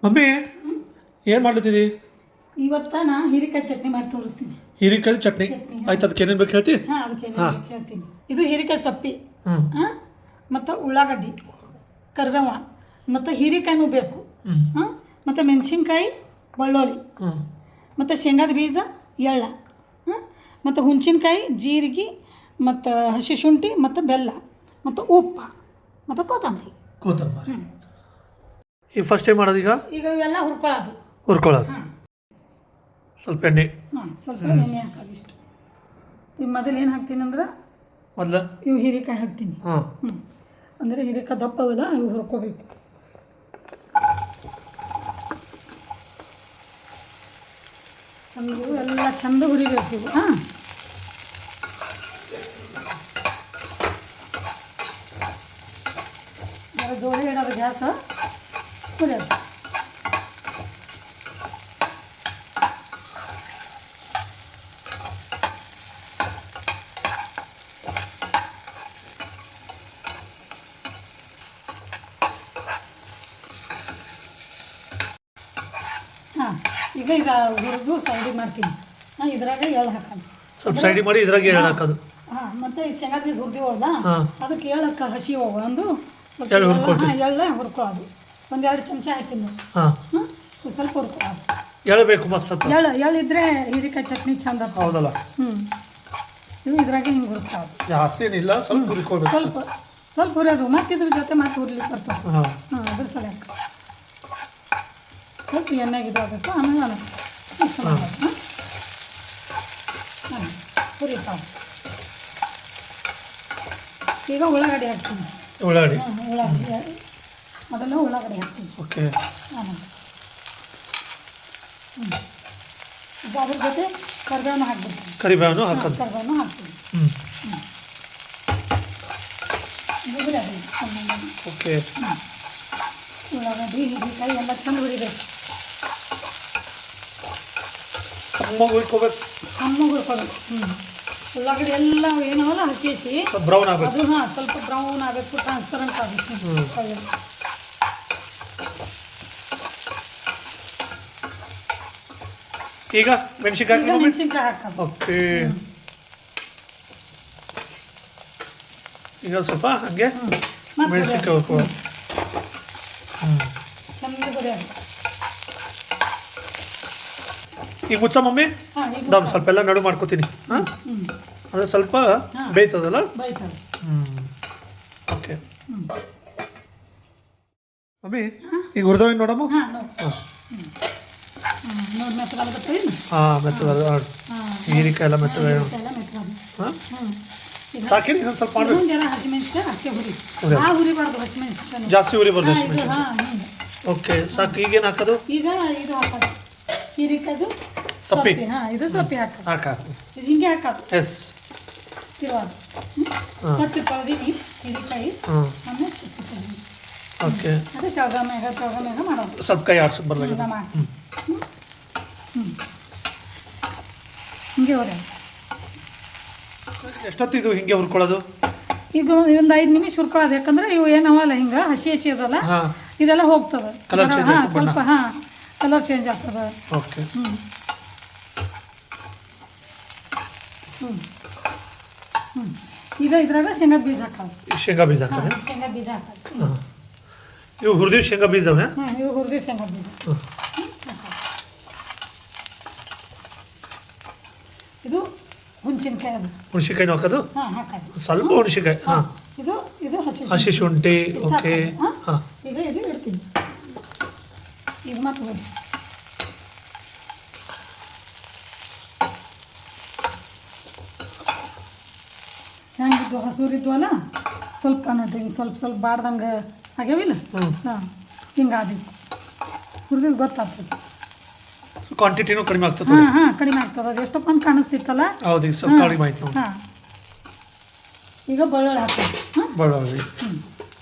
Mummy ಏನು ಮಾಡ್ಲತ್ತಿದ್ದಿ? ಇವತ್ತ ನಾ ಹೀರೆಕಾಯಿ ಚಟ್ನಿ ಮಾಡಿ ತೋರಿಸ್ತೀನಿ. ಹೀರೆಕಾಯಿ ಚಟ್ನಿ ಆಯ್ತು. ಅದಕ್ಕೆ ಏನೇನು ಬೇಕು ಹೇಳ್ತಿ? ಹಾಂ, ಅದಕ್ಕೆ ಹೇಳ್ತೀನಿ. ಇದು ಹೀರೆಕಾಯಿ ಸೊಪ್ಪಿ, ಮತ್ತು ಉಳ್ಳಾಗಡ್ಡಿ, ಕರಿಬೇವ, ಮತ್ತು ಹೀರೆಕಾಯಿನೂ ಬೇಕು, ಮತ್ತು ಮೆಣಸಿನ್ಕಾಯಿ, ಬೆಳ್ಳುಳ್ಳಿ, ಮತ್ತು ಶೇಂಗಾದ ಬೀಜ, ಎಳ್ಳ, ಮತ್ತು ಹುಣಸಿನ್ಕಾಯಿ, ಜೀರಿಗೆ, ಮತ್ತು ಹಸಿ ಶುಂಠಿ, ಮತ್ತು ಬೆಲ್ಲ, ಮತ್ತು ಉಪ್ಪು, ಮತ್ತು ಕೊತ್ತಂಬರಿ. ಈಗ ಫಸ್ಟ್ ಟೈಮ್ ಮಾಡೋದು? ಈಗ ಇವೆಲ್ಲ ಹುರ್ಕೊಳ್ಳೋದು. ಸ್ವಲ್ಪ ಎಣ್ಣೆ, ಸ್ವಲ್ಪ ಎಣ್ಣೆ ಹಾಕೋದು ಇಷ್ಟು. ಈಗ ಮೊದಲು ಏನು ಹಾಕ್ತೀನಿ ಅಂದ್ರೆ ಇವು ಹೀರೆಕಾಯಿ ಹಾಕ್ತೀನಿ. ಅಂದರೆ ಹೀರೆಕಾಯಿ ದಪ್ಪವಲ್ಲ, ಇವು ಹುರ್ಕೋಬೇಕು. ಇವು ಎಲ್ಲ ಚಂದ ಹುರಿಬೇಕು ಇವು. ಜೋಡಿ ಇಡೋದು ಗ್ಯಾಸ, ಹುರಿಯೋದು. ಈಗ ಇದು ಹುರಿದು ಸೈಡಿಗೆ ಮಾಡ್ತೀನಿ. ಇದ್ರಾಗ ಎಳ್ಳು ಹಾಕೋದು, ಸ್ವಲ್ಪ ಸೈಡಿಗೆ ಮಾಡಿ ಇದ್ರಾಗ ಎಳ್ಳು ಹಾಕೋದು. ಮತ್ತು ಶೇಂಗಾ ಬೀಜ ಹುರಿದಿವಲ್ಲ, ಅದಕ್ಕೆ ಎಳ್ಳಕ್ಕೆ ಹಸಿ ಒಂದು ಎಳ್ಳು ಹುರ್ಕೊಳ್ಳೋದು. ಒಂದೆರಡು ಚಮಚ ಹಾಕಿದ್ದು ಸ್ವಲ್ಪ ಹುರ್ಕೊಳ್ಳೋದು. ಎಳ್ಳು ಬೇಕು ಮಸ್ತ್. ಎಳ್ಳು ಇದ್ರೆ ಹೀರೆಕಾಯಿ ಚಟ್ನಿ ಚಂದ. ಹೌದಲ್ಲ? ಇವು ಇದ್ರಾಗೆ ಹಿಂಗೆ ಹುರ್ಕೊಳ್ಳೋದು. ಜಾಸ್ತಿ ಏನಿಲ್ಲ, ಸ್ವಲ್ಪ ಹುರ್ಕೊಳ್ಬೇಕು. ಸ್ವಲ್ಪ ಹುರಿಯೋದು, ಮತ್ತು ಇದ್ರ ಜೊತೆ ಮತ್ತೆ ಹುರ್ಲಿಕ್ಕೆ ಬರ್ತದೆ. ಅದ್ರ ಸಲಕ್ಕೆ ಸ್ವಲ್ಪ ಎಣ್ಣೆಗೆ ಇದಾಗಬೇಕು. ಆಮೇಲೆ ಹುರಿತಾವೆ. ಈಗ ಉಳ್ಳಾಗಡ್ಡಿ ಹಾಕ್ತೀನಿ. ಉಳ್ಳಾಗಡ್ಡಿ ಮೊದಲು ಉಳ್ಳಾಗಡ್ಡಿ ಹಾಕ್ತೀನಿ. ಓಕೆ. ಅದ್ರ ಜೊತೆ ಕರಿಬೇವನು ಹಾಕ್ಬಿಡ್ತೀನಿ. ಕರಿಬೇವನು ಹಾಕೋದು. ಕರಿಬೇವನು ಹಾಕ್ತೀನಿ. ಓಕೆ. ಉಳ್ಳಾಗಡ್ಡಿ ಹೀರೆಕಾಯಿ ಎಲ್ಲ ಚಂದ ಹುರಿಬೇಕು. ಹುರ್ಕೋಬೇಕು. ಉಳ್ಳಾಗಡ್ಡಿ ಎಲ್ಲ ಏನವಲ್ಲ ಹಸಿ ಬ್ರೌನ್ ಆಗಬೇಕು. ಅದು ಸ್ವಲ್ಪ ಬ್ರೌನ್ ಆಗಬೇಕು, ಟ್ರಾನ್ಸ್ಪರೆಂಟ್ ಆಗಬೇಕು. ಈಗ ಮೆಣಸಿನ್ಕಾಯಿ ಹಾಕೋದು. ಓಕೆ. ಈಗ ಸ್ವಲ್ಪ ಹಂಗೆ ಮೆಣಸಿನ್ಕಾಯಿ ಹುರ್ಕೊಳ್ಳೋದು. ಚಂದ ಹುರಿಯೋದು. ಈಗ ಮುಚ್ಚ ಮಮ್ಮಿ, ಸ್ವಲ್ಪ ಎಲ್ಲ ನಡು ಮಾಡ್ಕೋತೀನಿ. ಅಂದರೆ ಸ್ವಲ್ಪ ಬೇಯ್ತದಲ್ಲ? ಓಕೆ ಮಮ್ಮಿ, ಈಗ ಹುರಿದವೇನು ನೋಡಮ್ಮ? ಮೆತ್ತದ ಹೀರೆಕಾಯಿ ಎಲ್ಲ ಮೆತ್ತದ. ಸಾಕೇನು ಇನ್ನೊಂದು ಸ್ವಲ್ಪ ಜಾಸ್ತಿ ಹುರಿಬಾರ್ದು ಹಸಿಮೆಣಸಿನಕಾಯಿ. ಓಕೆ, ಸಾಕು. ಈಗೇನು ಹಾಕೋದು? ಈಗ ಇದು ಹಾಕೋದು ಹೀರೆಕಾಯ್ದು ಸೊಪ್ಪಿ. ಇದು ಸೊಪ್ಪಿ ಹಾಕೋದು. ಹಾಕೋದು ಇದು ಹಿಂಗೆ ಹಾಕೋದು. ಎಸ್. ತಿರುವಾದು ಸೊಪ್ಪಿ ತೊಳೆದೀನಿ ಹೀರೆಕಾಯಿ. ಆಮೇಲೆ ಓಕೆ. ಅದೇ ತಳಗ ಮೇಘ ಮಾಡೋದು. ಸ್ವಲ್ಪ ಕೈ ಆಡ್ಸೋದು ಬರಲ್ಲ. ಹಿಂಗೆ ಹೊರ ಎಷ್ಟೊತ್ತಿದು ಹಿಂಗೆ ಹುರ್ಕೊಳ್ಳೋದು? ಈಗ ಒಂದು 5 ನಿಮಿಷ ಹುರ್ಕೊಳ್ಳೋದು. ಯಾಕಂದ್ರೆ ಇವು ಏನವಲ್ಲ ಹಿಂಗೆ ಹಸಿ ಅದಲ್ಲ, ಇದೆಲ್ಲ ಹೋಗ್ತದೆ. ಸ್ವಲ್ಪ ಕಲರ್ ಚೇಂಜ್ ಆಗ್ತದೆ. ಓಕೆ. ಈಗ ಇದ್ರಾಗ ಶೇಂಗಾ ಬೀಜ ಹಾಕೋದು. ಶೇಂಗಾ ಬೀಜ ಹಾಕೋದು. ಶೇಂಗಾ ಬೀಜ ಹಾಕೋದು. ಇವು ಹುರಿದಿವಿ ಶೇಂಗಾ ಬೀಜವೇ? ಇವು ಹುರಿದಿವಿ ಶೇಂಗಾ ಬೀಜ. ಇದು ಹುಣಸಿನ್ಕಾಯಿ. ಅದು ಹುಣಸಿನ್ಕಾಯಿನೂ ಹಾಕೋದು? ಹಾಕೋದು. ಸ್ವಲ್ಪ ಹುಣಸಿನ್ಕಾಯಿ. ಇದು ಹಸಿ ಶುಂಠಿ. ಓಕೆ. ಈಗ ಇದು ಇಡ್ತೀನಿ. ಈಗ ಮತ್ತೆ ಹೆಂಗಿದ್ದು ಹಸುರಿದ್ವಲ್ಲ, ಸ್ವಲ್ಪ ನೋಡ್ರಿ ಹಿಂಗೆ ಸ್ವಲ್ಪ ಬಾಡ್ದಂಗೆ ಆಗ್ಯಾವಿಲ್ಲ. ಹಿಂಗಾದಿತ್ತು ಹುರಿದು ಗೊತ್ತಾಗ್ತದೆ. ಕ್ವಾಂಟಿಟಿನೂ ಕಡಿಮೆ ಆಗ್ತದೆ. ಕಡಿಮೆ ಆಗ್ತದೆ. ಅದು ಎಷ್ಟೊಂದು ಕಾಣಿಸ್ತಿತ್ತಲ್ಲ. ಹೌದು, ಈಗ ಸ್ವಲ್ಪ ಕಡಿಮೆ ಆಯ್ತು. ಈಗ ಬೆಳ್ಳುಳ್ಳಿ ಹಾಕೋದು. ಬೆಳ್ಳುಳ್ಳಿ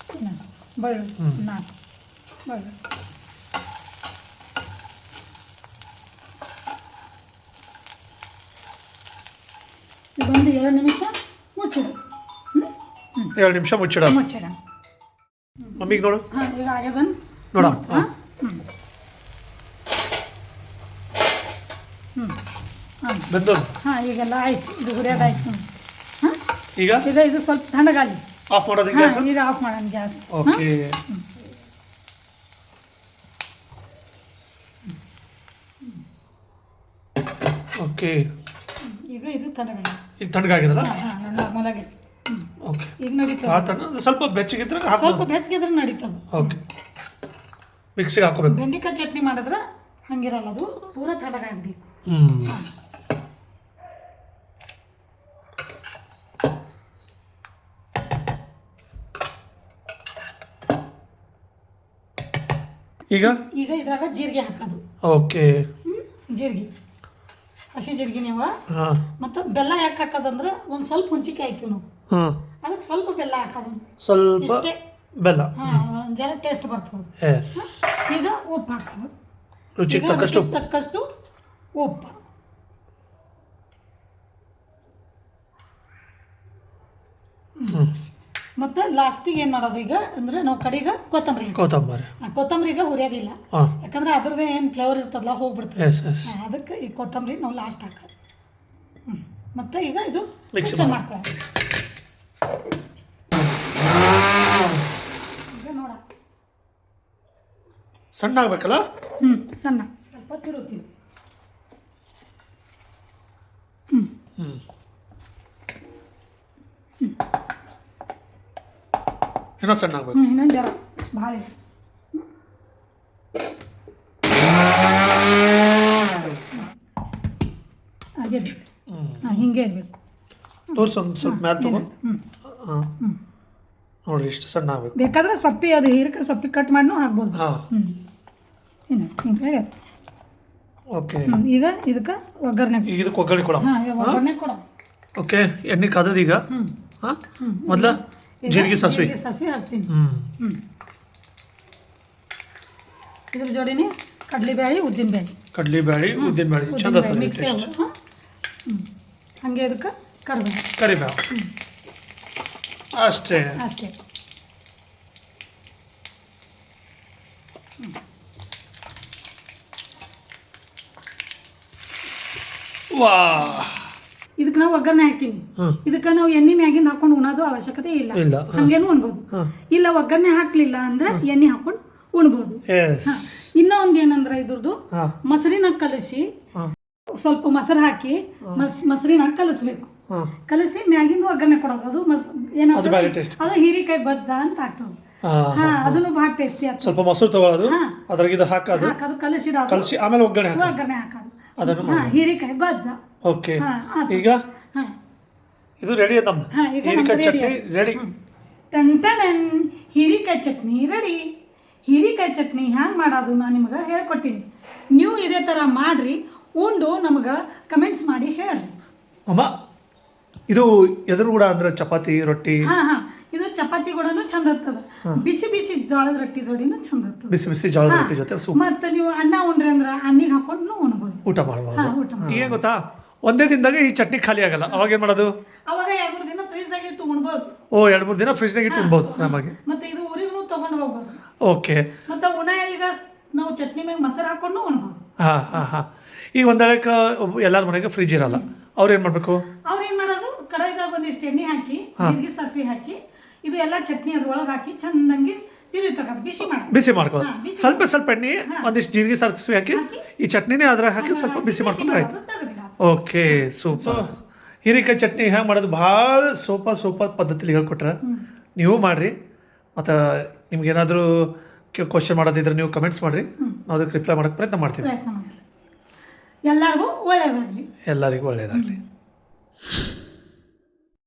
ಬೆಳ್ಳುಳ್ಳಿ 4 ಬೆಳ್ಳುಳ್ಳಿ. ಇದೊಂದು 2 ನಿಮಿಷ ಮುಚ್ಚಿಡು. 2 ನಿಮಿಷ ಮುಚ್ಚಿಡ. ಮುಚ್ಚಿಡ. ಮಮ್ಮಿಗೆ ನೋಡು. ಈಗ ಆಗ್ಯದನ್ ನೋಡ. ಬೆಂದೋದು. ಹಾಂ ಈಗೆಲ್ಲ ಆಯ್ತು, ಇದು ಹುರಿಯೋದು ಆಯ್ತು ನೋಡಿ. ಹಾಂ ಈಗ ಇದು ಸ್ವಲ್ಪ ತಣ್ಣಗಾಲಿ. ಆಫ್ ಮಾಡೋದು ಗ್ಯಾಸ್. ಈಗ ಆಫ್ ಮಾಡೋಣ ಗ್ಯಾಸ್. ಓಕೆ. ಓಕೆ, ಈಗ ಇದು ತಣ್ಣಗಾಲಿ. ಈಗ ತಣ್ಣಗಾಗಿದಲ್ಲ. ಹಾಂ ನಾರ್ಮಲ್ ಆಗಿ. ಓಕೆ, ಈಗ ನಡೀತದೆ. ಆ ತಣ್ಣ ಸ್ವಲ್ಪ ಬೆಚ್ಚಗಿದ್ರೆ ಸ್ವಲ್ಪ ಹಾಕ್ಬೋದು. ಬೆಚ್ಚಗಿದ್ರೆ ನಡೀತದೆ. ಓಕೆ, ಮಿಕ್ಸಿಗೆ ಹಾಕೋಬೇಕು. ಬೆಂಡೆಕಾಯಿ ಚಟ್ನಿ ಮಾಡಿದ್ರೆ ಹಂಗಿರಲ್ಲ, ಅದು ಪೂರ ತಣ್ಣಗಾಗಬೇಕು. ಈಗ ಈಗ ಇದ್ರಾಗ ಜೀರಿಗೆ ಹಾಕೋದು. ಓಕೆ. ಜೀರಿಗೆ, ಹಸಿ ಜೀರಿಗೆ ನೀವು. ಹಾಂ, ಮತ್ತು ಬೆಲ್ಲ ಯಾಕೆ ಹಾಕೋದಂದ್ರೆ ಒಂದು ಸ್ವಲ್ಪ ಹುಂಚಿಕಾಯಿ ಹಾಕಿವಿ ನಾವು, ಹಾಂ, ಅದಕ್ಕೆ ಸ್ವಲ್ಪ ಬೆಲ್ಲ ಹಾಕೋದು. ಸ್ವಲ್ಪ ಇಷ್ಟೇ. ಬೆಲ್ಲ. ಹಾಂ, ಜರ ಟೇಸ್ಟ್ ಬರ್ತದೆ. ಎಸ್. ಈಗ ಉಪ್ಪು ಹಾಕೋದು. ರುಚಿಗೆ ತಕ್ಕಷ್ಟು ಉಪ್ಪು. ತಕ್ಕಷ್ಟು ಉಪ್ಪು. ಮತ್ತು ಲಾಸ್ಟಿಗೆ ಏನು ಮಾಡೋದು ಈಗ ಅಂದರೆ ನಾವು ಕಡೆಗೆ ಕೊತ್ತಂಬರಿ ಹಾಕೋದು. ಕೊತ್ತಂಬರಿ. ಕೊತ್ತಂಬರಿಗೆ ಹುರಿಯೋದಿಲ್ಲ, ಹಾಂ, ಯಾಕಂದ್ರೆ ಅದ್ರದ್ದು ಏನು ಫ್ಲೇವರ್ ಇರ್ತದಲ್ಲ ಹೋಗ್ಬಿಡ್ತದೆ. S S. ಅದಕ್ಕೆ ಈ ಕೊತ್ತಂಬರಿ ನಾವು ಲಾಸ್ಟ್ ಹಾಕೋದು. ಮತ್ತು ಈಗ ಇದು ಮಿಕ್ಸ್ ಮಿಕ್ಸ್ ಮಾಡ್ಕೊಳ್ಳೋದು. ಈಗ ನೋಡ ಸಣ್ಣ ಆಗ್ಬೇಕಲ್ಲ. ಸಣ್ಣ ಸ್ವಲ್ಪ ತಿರುತ್ತೀವಿ. ಇನ್ನೂ ಸಣ್ಣ ಆಗ್ಬೇಕು. ಇನ್ನೊಂದು ಜರ ಭಾಳ ಇದೆ. ಹಾಗೆ ಇರ್ಬೇಕು. ಹಾಂ, ಹಿಂಗೆ ಇರಬೇಕು. ತೋರ್ಸು, ಒಂದು ಸ್ವಲ್ಪ ಮ್ಯಾಲೆ ತಗೊಂಡು. ಹಾಂ, ನೋಡಿರಿ ಇಷ್ಟು ಸಣ್ಣ ಆಗ್ಬೇಕು. ಬೇಕಾದ್ರೆ ಸೊಪ್ಪಿ, ಅದು ಹೀರೆಕಾಯಿ ಸೊಪ್ಪಿ ಕಟ್ ಮಾಡಿನೂ ಹಾಕ್ಬೋದು. ಹಾಂ, ಇನ್ನು ಹಿಂಗೆ. ಓಕೆ. ಈಗ ಇದಕ್ಕೆ ಒಗ್ಗರಣೆ. ಈಗ ಇದಕ್ಕೆ ಒಗ್ಗರಣೆ ಕೊಡ. ಹಾಂ, ಒಗ್ಗರಣೆ ಕೊಡ. ಓಕೆ, ಎಣ್ಣೆ ಕಾದದ ಈಗ. ಹಾಂ, ಮೊದಲ ಜೀರಿಗೆ ಸಾಸಿವೆ. ಸಾಸಿವೆ ಹಾಕ್ತೀನಿ. ಇದ್ರ ಜೋಡಿನೇ ಕಡಲೆಬೇಳೆ, ಉದ್ದಿನಬೇಳೆ. ಕಡಲೆಬೇಳೆ, ಉದ್ದಿನಬೇಳೆ ಚಂದ ಮಿಕ್ಸ್ ಹಾಗೆ. ಇದಕ್ಕೆ ಕರಿಬೇವು. ಕರಿಬೇವು ಅಷ್ಟೇ. ಅಷ್ಟೇ. ವಾ, ಇದಕ್ಕೆ ನಾವು ಒಗ್ಗರಣೆ ಹಾಕ್ತೀನಿ. ಇದಕ್ಕೆ ನಾವು ಎಣ್ಣೆ ಮ್ಯಾಗಿಂದ ಹಾಕೊಂಡು ಉಣೋದು ಅವಶ್ಯಕತೆ ಇಲ್ಲ. ಇಲ್ಲ. ಹಂಗೇನು ಉಣ್ಬೋದು. ಇಲ್ಲ ಒಗ್ಗರಣೆ ಹಾಕ್ಲಿಲ್ಲ ಅಂದ್ರೆ ಎಣ್ಣೆ ಹಾಕೊಂಡು ಉಣ್ಬೋದು. ಎಸ್. ಇನ್ನೊಂದು ಏನಂದ್ರೆ ಇದ್ರದ್ದು ಹಾಂ, ಮೊಸರಿನ ಕಲಸಿ ಸ್ವಲ್ಪ ಮೊಸರು ಹಾಕಿ ಮೊಸರಿನ ಕಲಿಸ್ಬೇಕು. ಕಲಸಿ ಮ್ಯಾಗಿಂದ ಒಗ್ಗರಣೆ ಕೊಡೋದು. ಅದು ಅದು ಭಾಳ ಟೇಸ್ಟ್. ಅದು ಹೀರಿಕಾಯಿ ಗೊಜ್ಜ ಅಂತ ಆಗ್ತದೆ. ಹಾ, ಅದನ್ನು ಭಾಳ ಟೇಸ್ಟಿ ಆಗ್ತದೆ. ಸ್ವಲ್ಪ ಮೊಸರು ತಗೊಳ್ಳೋದು, ಅದ್ರಾಗ ಇದು ಹಾಕೋದು, ಹಾಕೋದು, ಕಲಸಿಡೋದು, ಕಲಸಿ ಆಮೇಲೆ ಒಗ್ಗರಣೆ ಹಾಕೋದು. ಒಗ್ಗರಣೆ ಹಾಕೋದು. ಅದನ್ನು ಹೀರಿಕಾಯಿ ಗೊಜ್ಜ. ಓಕೆ. ಈಗ ಇದು ರೆಡಿ ಅದ ನಮ್ದು. ಹೀರಿಕಾಯಿ ಚಟ್ನಿ ರೆಡಿ. ಟನ್ ಹೀರಿಕಾಯಿ ಚಟ್ನಿ ರೆಡಿ. ಹೀರಿಕಾಯಿ ಚಟ್ನಿ ಹ್ಯಾಂಗೆ ಮಾಡೋದು ನಾನು ನಿಮ್ಗೆ ಹೇಳ್ಕೊಟ್ಟಿನಿ. ನೀವು ಇದೇ ಥರ ಮಾಡಿರಿ, ಉಂಡು ನಮ್ಗೆ ಕಮೆಂಟ್ಸ್ ಮಾಡಿ ಹೇಳ್ರಿ. ಅಮ್ಮ, ಇದು ಎದುರು ಕೂಡ ಅಂದ್ರೆ ಚಪಾತಿ ರೊಟ್ಟಿ. ಹಾಂ, ಇದು ಚಪಾತಿ ಕೂಡನು ಚಂದ ಇರ್ತದೆ. ಬಿಸಿ ಬಿಸಿ ಜೋಳದ ರೊಟ್ಟಿ ಜೋಡಿನೂ ಚಂದ ಇರ್ತದೆ. ಬಿಸಿ ಬಿಸಿ ಜೋಳದ ರೊಟ್ಟಿ ಜೊತೆ ಸೂಪ್. ಮತ್ತೆ ನೀವು ಅನ್ನ ಉಂಡ್ರಿ ಅಂದ್ರೆ ಅನ್ನಿಗೆ ಹಾಕೊಂಡು ಉಣ್ಬೋದು, ಊಟ ಮಾಡ್ಬೋದು. ಊಟ ಈಗ ಗೊತ್ತಾ, ಒಂದೇ ದಿನದಾಗ ಈ ಚಟ್ನಿ ಖಾಲಿ ಆಗಲ್ಲ. ಅವಾಗ ಏನು ಮಾಡೋದು? ಅವಾಗ 2-3 ದಿನ ಫ್ರೀಜ್ದಾಗ ಇಟ್ಟು ಉಣ್ಬೋದು. 2-3 ದಿನ ಫ್ರಿಜ್ನಾಗ ಇಟ್ಟು ಉಣ್ಬೋದು ಆರಾಮಾಗಿ. ಮತ್ತೆ ಇದು ಊರಿಗೂ ತೊಗೊಂಡು ಹೋಗ್ಬೋದು. ಓಕೆ. ಮತ್ತೆ ಉಣಾಳಿಗ ನಾವು ಚಟ್ನಿ ಮ್ಯಾಗ ಮೊಸರು ಹಾಕೊಂಡು ಉಣ್ಬೋದು. ಹಾಂ. ಈಗ ಒಂದಕ್ಕೆ ಎಲ್ಲರ ಮನೆಗೆ ಫ್ರಿಜ್ ಇರಲ್ಲ. ಅವ್ರು ಏನು ಮಾಡಬೇಕು? ಅವ್ರು ಏನು ಮಾಡೋದು, ಕಡಾಯಿದಾಗ ಒಂದಿಷ್ಟು ಎಣ್ಣೆ ಹಾಕಿ, ಜೀರಿಗೆ ಸಾಸಿವೆ ಹಾಕಿ, ಇದು ಎಲ್ಲ ಚಟ್ನಿ ಅದ್ರೊಳಗೆ ಹಾಕಿ ಚೆನ್ನಾಗಿ ಬಿಸಿ ಮಾಡ್ಕೋದು. ಸ್ವಲ್ಪ ಸ್ವಲ್ಪ ಎಣ್ಣೆ, ಒಂದಿಷ್ಟು ಜೀರಿಗೆ ಸಾಸಿವೆ ಹಾಕಿ ಈ ಚಟ್ನಿನೇ ಅದ್ರಾಗ ಹಾಕಿ ಸ್ವಲ್ಪ ಬಿಸಿ ಮಾಡ್ಕೊಂಡ್ರೆ ಆಯ್ತು. Okay, super. ಹೀರೆಕಾಯಿ ಚಟ್ನಿ ಹೆಂಗೆ ಮಾಡೋದು ಭಾಳ ಸೂಪರ್ ಪದ್ಧತಿಲಿ ಹೇಳ್ಕೊಟ್ರೆ ನೀವು ಮಾಡಿರಿ. ಮತ್ತು ನಿಮ್ಗೇನಾದರೂ ಕ್ವಶನ್ ಮಾಡೋದಿದ್ರೆ ನೀವು ಕಮೆಂಟ್ಸ್ ಮಾಡಿರಿ, ನಾವು ಅದಕ್ಕೆ ರಿಪ್ಲೈ ಮಾಡೋಕ್ಕೆ ಪ್ರಯತ್ನ ಮಾಡ್ತೀವಿ. ಎಲ್ಲರಿಗೂ ಒಳ್ಳೆಯದಾಗಲಿ. ಎಲ್ಲರಿಗೂ ಒಳ್ಳೆಯದಾಗಲಿ.